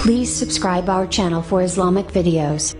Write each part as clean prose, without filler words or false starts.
Please subscribe our channel for Islamic videos.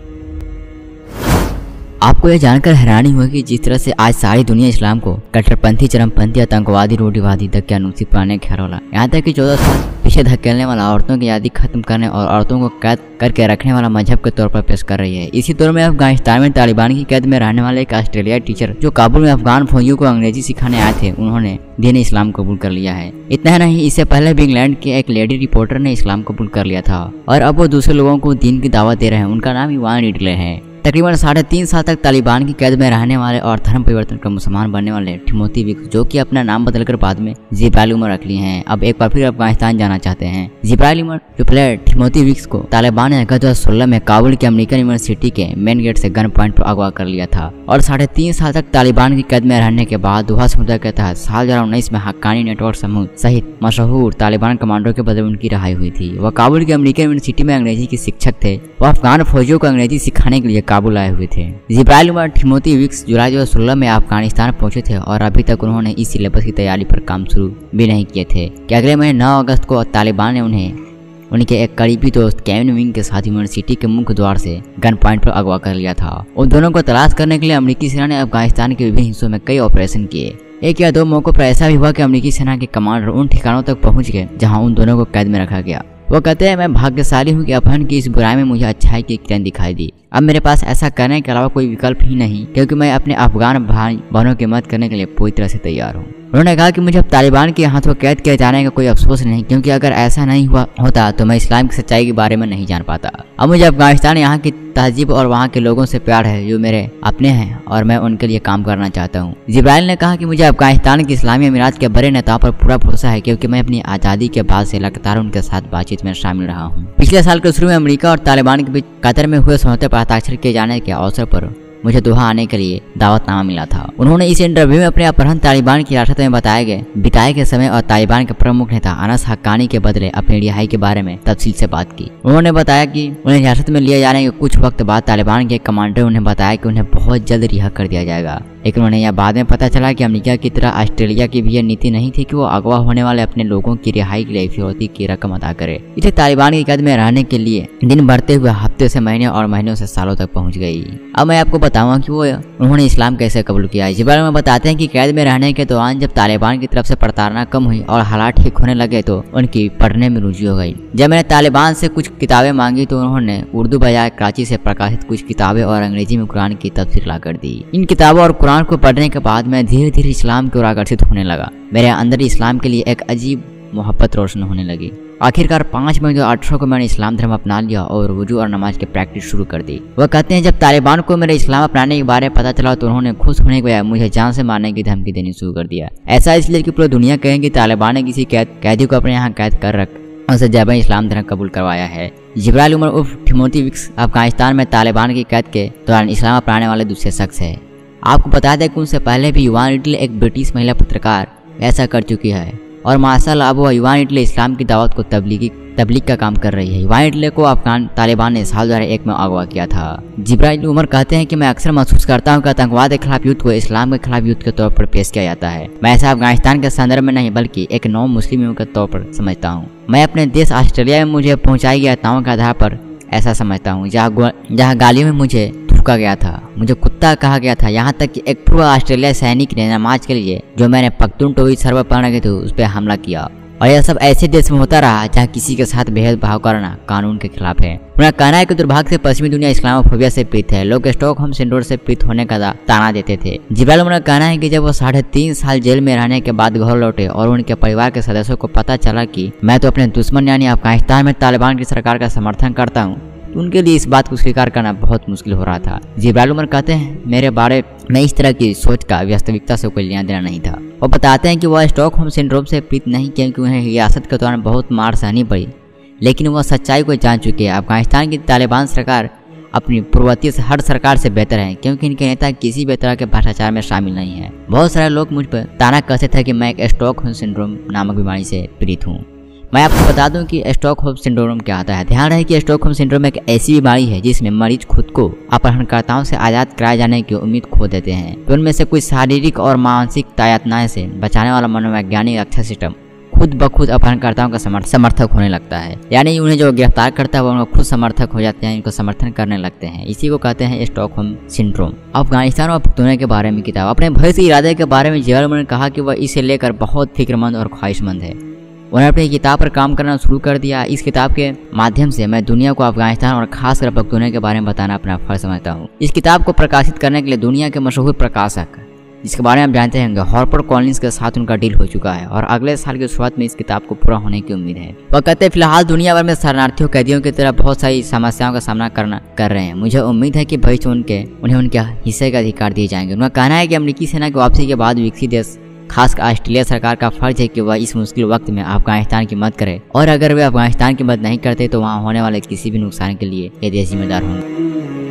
आपको यह जानकर हैरानी होगी कि जिस तरह से आज सारी दुनिया इस्लाम को कट्टरपंथी, चरमपंथी, आतंकवादी, रूढ़िवादी, दक्यानुसी, पुराने ख्यालों वाला, यहाँ तक कि 14 साल पीछे धकेलने वाला, औरतों की आज़ादी खत्म करने और औरतों को कैद करके रखने वाला मजहब के तौर पर पेश कर रही है। इसी दौर में अफगानिस्तान में तालिबान की कैद में रहने वाले एक ऑस्ट्रेलियाई टीचर जो काबुल में अफगान फौजियों को अंग्रेजी सिखाने आए थे, उन्होंने दीन इस्लाम कबूल कर लिया है। इतना ही नहीं, इससे पहले भी इंग्लैंड के एक लेडी रिपोर्टर ने इस्लाम कबूल कर लिया था और अब वो दूसरे लोगों को दीन की दावत दे रहे हैं। उनका नाम इवान रिडले है। तकरीबन 3.5 साल तक तालिबान की कैद में रहने वाले और धर्म परिवर्तन कर मुसलमान बनने वाले टिमोथी विक्स, जो कि अपना नाम बदलकर बाद में जिब्राइल उमर रख लिए हैं, अब एक बार फिर अफगानिस्तान जाना चाहते हैं। जिब्राइल उमर जो प्लेयर टिमोथी विक्स को तालिबान ने 2016 में काबुल के अमेरिकन यूनिवर्सिटी के मेन गेट से गन पॉइंट पर अगवा कर लिया था और 3.5 साल तक तालिबान की कैद में रहने के बाद दोहा समुद्र के तहत साल 2019 में हक्कानी नेटवर्क समूह सहित मशहूर तालिबान कमांडो के बदले उनकी रिहाई हुई थी। वह काबुल के अमेरिकन यूनिवर्सिटी में अंग्रेजी के शिक्षक थे। वह अफगान फौजियों को अंग्रेजी सिखाने के लिए काबुल आए हुए थे। जिब्राइल उमर टिमोथी विक्स जुलाई 2016 में अफगानिस्तान पहुंचे थे और अभी तक उन्होंने इस सिलेबस की तैयारी पर काम शुरू भी नहीं किए थे कि अगले महीने 9 अगस्त को तालिबान ने उनके एक करीबी दोस्त केविन विंग के साथ यूनिवर्सिटी के मुख्य द्वार से गन पॉइंट पर अगवा कर लिया था। उन दोनों को तलाश करने के लिए अमेरिकी सेना ने अफगानिस्तान के विभिन्न हिस्सों में कई ऑपरेशन किए। एक या दो मौकों पर ऐसा भी हुआ कि अमेरिकी सेना के कमांडर उन ठिकानों तक पहुंच गए जहां उन दोनों को कैद में रखा गया। वो कहते हैं, मैं भाग्यशाली हूँ कि अपहरण की इस बुराई में मुझे अच्छाई की किरण दिखाई दी। अब मेरे पास ऐसा करने के अलावा कोई विकल्प ही नहीं, क्योंकि मैं अपने अफगान भाई बहनों की मदद करने के लिए पूरी तरह से तैयार हूँ। उन्होंने कहा कि मुझे अब तालिबान के हाथों कैद किए जाने का कोई अफसोस नहीं, क्योंकि अगर ऐसा नहीं होता तो मैं इस्लाम की सच्चाई के बारे में नहीं जान पाता। अब मुझे अफगानिस्तान, यहाँ की तहजीब और वहाँ के लोगों से प्यार है जो मेरे अपने हैं और मैं उनके लिए काम करना चाहता हूँ। जिब्राइल ने कहा कि मुझे अफगानिस्तान के इस्लामी अमीरात के बड़े नेताओं पर पूरा भरोसा है, क्योंकि मैं अपनी आज़ादी के बाद से लगातार उनके साथ बातचीत में शामिल रहा हूँ। पिछले साल के शुरू में अमेरिका और तालिबान के बीच कतर में हुए समझौते पर हस्ताक्षर किए जाने के अवसर पर मुझे दोहा आने के लिए दावतनामा मिला था। उन्होंने इस इंटरव्यू में अपने अपहरण तालिबान की हिरासत में बिताए गए समय और तालिबान के प्रमुख नेता अनस हक्कानी के बदले अपनी रिहाई के बारे में तफसील से बात की। उन्होंने बताया कि उन्हें हिरासत में लिए जाने के कुछ वक्त बाद तालिबान के कमांडर उन्हें बताया कि उन्हें बहुत जल्द रिहा कर दिया जाएगा, लेकिन उन्हें यह बाद में पता चला कि अमेरिका की तरह ऑस्ट्रेलिया की भी यह नीति नहीं थी कि वो अगवा होने वाले अपने लोगों की रिहाई के लिए फिरौती की रकम अदा करे। इसे तालिबान की कैद में रहने के लिए दिन बढ़ते हुए हफ्ते से महीने और महीनों से सालों तक पहुंच गई। अब मैं आपको बताऊंगा कि उन्होंने इस्लाम कैसे कबूल किया। इस बारे में बताते हैं कि कैद में रहने के दौरान जब तालिबान की तरफ से प्रताड़ना कम हुई और हालात ठीक होने लगे तो उनकी पढ़ने में रुचि हो गई। जब मैंने तालिबान से कुछ किताबें मांगी तो उन्होंने उर्दू बजाय कराची से प्रकाशित कुछ किताबें और अंग्रेजी में कुरान की तफसीर ला कर दी। इन किताबों और कुरान को पढ़ने के बाद मैं धीरे धीरे इस्लाम की ओर आकर्षित होने लगा। मेरे अंदर इस्लाम के लिए एक अजीब मोहब्बत रोशन होने लगी। आखिरकार 5 मई 2018 को मैंने इस्लाम धर्म अपना लिया और वुजू और नमाज की प्रैक्टिस शुरू कर दी। वह कहते हैं, जब तालिबान को मेरे इस्लाम अपनाने के बारे में पता चला तो उन्होंने खुश होने के बजाय मुझे जान से मारने की धमकी देनी शुरू कर दिया। ऐसा इसलिए कि पूरी दुनिया कहें कि तालिबान ने किसी कैदी को अपने यहाँ कैद कर रख उसे जब इस्लाम धर्म कबूल करवाया है। जिब्राइल उमर उर्फ टिमोथी विक्स अफगानिस्तान में तालिबान की कैद के दौरान इस्लाम अपनाने वाले दूसरे शख्स है। आपको बता दें कि उनसे पहले भी इवान रिडले, एक ब्रिटिश महिला पत्रकार, ऐसा कर चुकी है और माशाअल्लाह अब वो इवान रिडले इस्लाम की दावत को तबलीग का काम कर रही है। इवान रिडले को अफगान तालिबान ने साल 2001 में अगवा किया था। जिब्राइल उमर कहते हैं कि मैं अक्सर महसूस करता हूँ कि आतंकवाद के खिलाफ युद्ध को इस्लाम के खिलाफ युद्ध के तौर पर पेश किया जाता है। मैं ऐसा अफगानिस्तान के संदर्भ में नहीं बल्कि एक नौ मुस्लिम के तौर पर समझता हूँ। मैं अपने देश ऑस्ट्रेलिया में मुझे पहुँचाई गई घटनाओं के आधार पर ऐसा समझता हूँ, जहाँ गालियों में मुझे थूका गया था, मुझे कुत्ता कहा गया था, यहाँ तक कि एक पूर्व ऑस्ट्रेलिया सैनिक ने नमाज के लिए जो मैंने पख्तून टोपी सर पर पहन के थे उस पर हमला किया। और यह सब ऐसे देश में होता रहा जहाँ किसी के साथ भेदभाव करना कानून के खिलाफ है। उन्हें कहना है कि दुर्भाग्य से पश्चिमी दुनिया इस्लामोफोबिया से पीड़ित है। लोग स्टॉकहोम सिंड्रोम से पीड़ित होने का ताना देते थे। जिब्राइल उमर का कहना है कि जब वो 3.5 साल जेल में रहने के बाद घर लौटे और उनके परिवार के सदस्यों को पता चला कि मैं तो अपने दुश्मन यानी अफगानिस्तान में तालिबान की सरकार का समर्थन करता हूँ, तो उनके लिए इस बात को स्वीकार करना बहुत मुश्किल हो रहा था। जिब्राइल उमर कहते हैं, मेरे बारे में इस तरह की सोच का वास्तविकता से कोई लेना देना नहीं था। वो बताते हैं कि वह स्टॉकहोम सिंड्रोम से पीड़ित नहीं, क्योंकि उन्हें रियासत के दौरान बहुत मार सहनी पड़ी, लेकिन वह सच्चाई को जान चुके हैं। अफगानिस्तान की तालिबान सरकार अपनी पूर्ववर्ती से हर सरकार से बेहतर है, क्योंकि इनके नेता किसी भी तरह के भ्रष्टाचार में शामिल नहीं है। बहुत सारे लोग मुझ पर ताना कसते थे कि मैं एक स्टॉकहोम सिंड्रोम नामक बीमारी से पीड़ित हूँ। मैं आपको बता दूं कि स्टॉकहोम सिंड्रोम क्या आता है। ध्यान रहे कि स्टॉकहोम सिंड्रोम एक ऐसी बीमारी है जिसमें मरीज खुद को अपहरणकर्ताओं से आज़ाद कराए जाने की उम्मीद खो देते हैं। तो उनमें से कुछ शारीरिक और मानसिक यातनाएं से बचाने वाला मनोवैज्ञानिक रक्षा सिस्टम खुद ब खुद अपहरणकर्ताओं का समर्थक होने लगता है। यानी उन्हें जो गिरफ्तार करता है वो उनका खुद समर्थक हो जाते हैं, इनको समर्थन करने लगते हैं। इसी को कहते हैं स्टॉकहोम सिंड्रोम। अफगानिस्तान और पुख्तूनों के बारे में किताब अपने भविष्य के इरादे के बारे में जियाउर ने कहा कि वह इसे लेकर बहुत फिक्रमंद और ख्वाहिशमंद है। उन्होंने अपनी किताब पर काम करना शुरू कर दिया। इस किताब के माध्यम से मैं दुनिया को अफगानिस्तान और खासकर पख्तूनों के बारे में बताना अपना फर्ज समझता हूँ। इस किताब को प्रकाशित करने के लिए दुनिया के मशहूर प्रकाशक, जिसके बारे में आप जानते होंगे, हार्पर कॉलिंस के साथ उनका डील हो चुका है और अगले साल की शुरुआत में इस किताब को पूरा होने की उम्मीद है। वह कहते हैं फिलहाल दुनिया भर में शरणार्थियों कैदियों की तरह बहुत सारी समस्याओं का सामना कर रहे हैं। मुझे उम्मीद है कि भविष्य उन्हें उनके हिस्से का अधिकार दिए जाएंगे। उनका कहना है कि अमेरिकी सेना की वापसी के बाद विकसित देश खासकर ऑस्ट्रेलिया सरकार का फर्ज है कि वह इस मुश्किल वक्त में अफगानिस्तान की मदद करे, और अगर वे अफगानिस्तान की मदद नहीं करते तो वहाँ होने वाले किसी भी नुकसान के लिए ये देश जिम्मेदार होंगे।